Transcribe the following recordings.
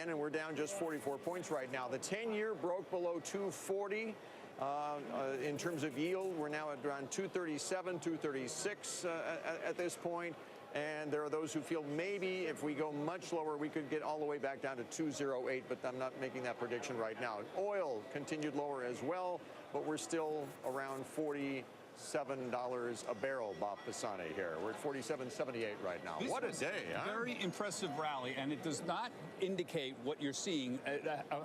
again, and we're down just 44 points right now. The 10-year broke below 240. In terms of yield, we're now at around 237, 236 at this point. And there are those who feel maybe if we go much lower, we could get all the way back down to 208, but I'm not making that prediction right now. Oil continued lower as well, but we're still around $47 a barrel, Bob Pisani here. We're at $47.78 right now. What a day, huh? Very impressive rally, and it does not indicate what you're seeing,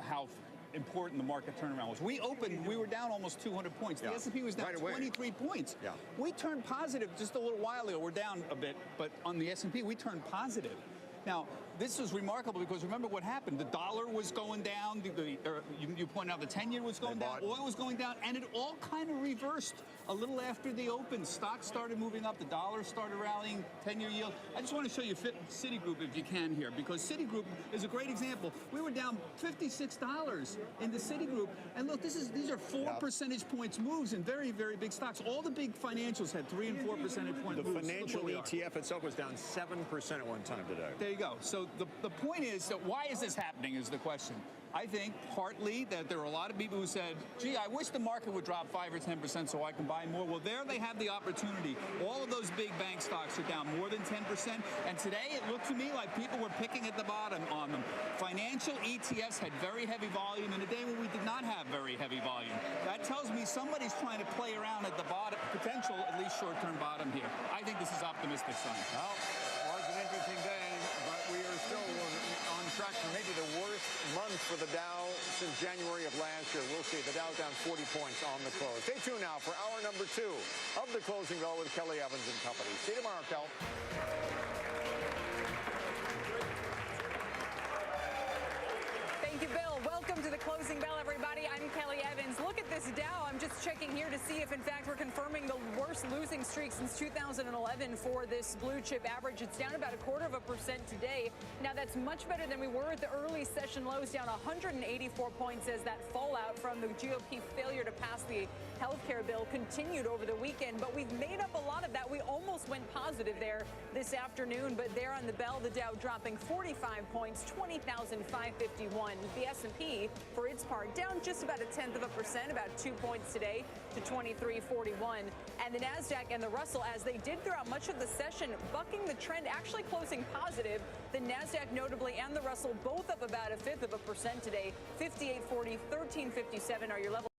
how important the market turnaround was. We opened, we were down almost 200 points. The S&P was down 23 points. Yeah. We turned positive just a little while ago. We're down a bit, but on the S&P, we turned positive. Now, this is remarkable because remember what happened. The dollar was going down. You pointed out the 10-year was going down. Oil was going down. And it all kind of reversed a little after the open. Stocks started moving up. The dollar started rallying. 10-year yield. I just want to show you Citigroup if you can here, because Citigroup is a great example. We were down $56 in the Citigroup. And look, these are 4 percentage points moves in very, very big stocks. All the big financials had 3 and 4 percentage point moves. The financial ETF itself was down 7% at one time today. There you go. So the point is that why is this happening is the question. I think partly that there are a lot of people who said, gee, I wish the market would drop 5 or 10% so I can buy more. Well, there they have the opportunity. All of those big bank stocks are down more than 10%. And today it looked to me like people were picking at the bottom on them. Financial ETFs had very heavy volume in a day when we did not have very heavy volume. That tells me somebody's trying to play around at the bottom, potential, at least short-term bottom here. I think this is optimistic sign. Well, it was an interesting day. We are still on track for maybe the worst month for the Dow since January of last year. We'll see. The Dow's down 40 points on the close. Stay tuned now for hour number 2 of the Closing Bell with Kelly Evans and Company. See you tomorrow, Kel. Thank you, Bill. Welcome to the Closing Bell, everybody. I'm Kelly Evans. Look at this Dow. I'm just checking here to see if, in fact, we're confirming the worst losing streak since 2011 for this blue chip average. It's down about 0.25% today. Now, that's much better than we were at the early session lows, down 184 points as that fallout from the GOP failure to pass the healthcare bill continued over the weekend. But we've made up a lot of that. We almost went positive there this afternoon, but there on the bell, the Dow dropping 45 points, 20,551. The S&P, for its part, down just about 0.1%, about 2 points today to 2341. And the Nasdaq and the Russell, as they did throughout much of the session, bucking the trend, actually closing positive. The Nasdaq notably and the Russell both up about 0.5% today. 5840, 1357 are your levels.